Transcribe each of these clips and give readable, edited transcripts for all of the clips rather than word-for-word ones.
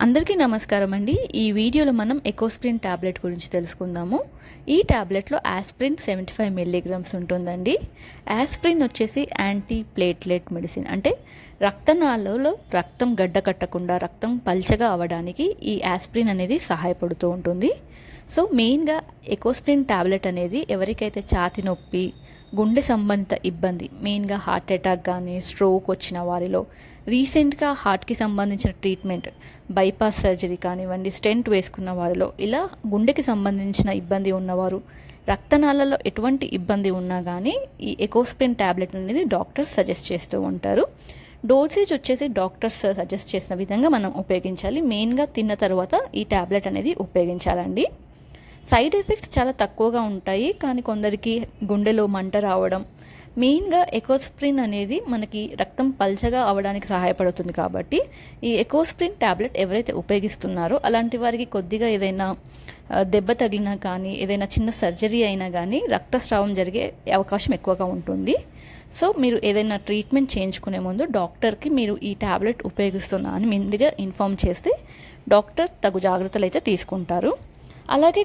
అందరికీ నమస్కారం అండి. ఈ వీడియోలో మనం ఎకోస్ప్రిన్ టాబ్లెట్ గురించి తెలుసుకుందాము. ఈ టాబ్లెట్లో ఆస్ప్రిన్ 75 మిల్లీగ్రామ్స్ ఉంటుందండి. ఆస్ప్రిన్ వచ్చేసి యాంటీ ప్లేట్లెట్ మెడిసిన్, అంటే రక్తనాళాలలో రక్తం గడ్డ కట్టకుండా రక్తం పల్చగా అవ్వడానికి ఈ ఆస్ప్రిన్ అనేది సహాయపడుతూ ఉంటుంది. సో మెయిన్గా ఎకోస్ప్రిన్ టాబ్లెట్ అనేది ఎవరికైతే ఛాతి నొప్పి, గుండె సంబంధిత ఇబ్బంది, మెయిన్గా హార్ట్ అటాక్ కానీ స్ట్రోక్ వచ్చిన వారిలో, రీసెంట్గా హార్ట్కి సంబంధించిన ట్రీట్మెంట్ బైపాస్ సర్జరీ కానివ్వండి, స్టెంట్ వేసుకున్న వారిలో, ఇలా గుండెకి సంబంధించిన ఇబ్బంది ఉన్నవారు, రక్తనాళాలలో ఎటువంటి ఇబ్బంది ఉన్నా కానీ ఈ ఎకోస్ప్రిన్ టాబ్లెట్ అనేది డాక్టర్స్ సజెస్ట్ చేస్తూ ఉంటారు. డోసేజ్ వచ్చేసి డాక్టర్స్ సజెస్ట్ చేసిన విధంగా మనం ఉపయోగించాలి. మెయిన్గా తిన్న తర్వాత ఈ టాబ్లెట్ అనేది ఉపయోగించాలండి. సైడ్ ఎఫెక్ట్స్ చాలా తక్కువగా ఉంటాయి, కానీ కొందరికి గుండెలో మంట రావడం, మెయిన్గా ఎకోస్ప్రిన్ అనేది మనకి రక్తం పల్చగా అవ్వడానికి సహాయపడుతుంది. కాబట్టి ఈ ఎకోస్ప్రిన్ టాబ్లెట్ ఎవరైతే ఉపయోగిస్తున్నారో అలాంటి వారికి కొద్దిగా ఏదైనా దెబ్బ తగిలినా కానీ, ఏదైనా చిన్న సర్జరీ అయినా కానీ రక్తస్రావం జరిగే అవకాశం ఎక్కువగా ఉంటుంది. సో మీరు ఏదైనా ట్రీట్మెంట్ చేయించుకునే ముందు డాక్టర్కి మీరు ఈ టాబ్లెట్ ఉపయోగిస్తున్నా అని ముందుగా ఇన్ఫామ్ చేస్తే డాక్టర్ తగు జాగ్రత్తలు అయితే తీసుకుంటారు. అలాగే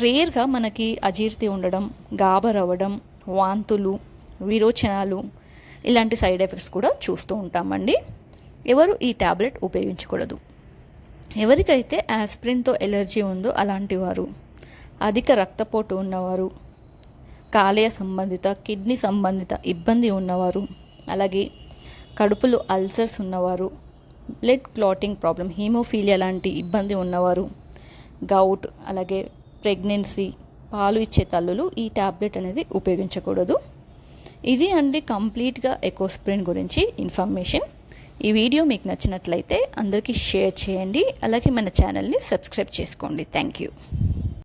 రేర్గా మనకి అజీర్తి ఉండడం, గాబర్ అవ్వడం, వాంతులు, విరోచనాలు, ఇలాంటి సైడ్ ఎఫెక్ట్స్ కూడా చూస్తూ ఉంటామండి. ఎవరు ఈ టాబ్లెట్ ఉపయోగించకూడదు? ఎవరికైతే ఆస్ప్రిన్తో ఎలర్జీ ఉందో అలాంటి వారు, అధిక రక్తపోటు ఉన్నవారు, కాలేయ సంబంధిత, కిడ్నీ సంబంధిత ఇబ్బంది ఉన్నవారు, అలాగే కడుపులో అల్సర్స్ ఉన్నవారు, బ్లడ్ క్లాటింగ్ ప్రాబ్లం, హీమోఫీలియా లాంటి ఇబ్బంది ఉన్నవారు, గౌట్, అలాగే ప్రెగ్నెన్సీ, పాలు ఇచ్చే తల్లులు ఈ టాబ్లెట్ అనేది ఉపయోగించకూడదు. ఇది అండి కంప్లీట్గా ఎకోస్ప్రిన్ గురించి ఇన్ఫర్మేషన్. ఈ వీడియో మీకు నచ్చినట్లయితే అందరికీ షేర్ చేయండి. అలాగే మన ఛానల్ని సబ్స్క్రైబ్ చేసుకోండి. Thank you.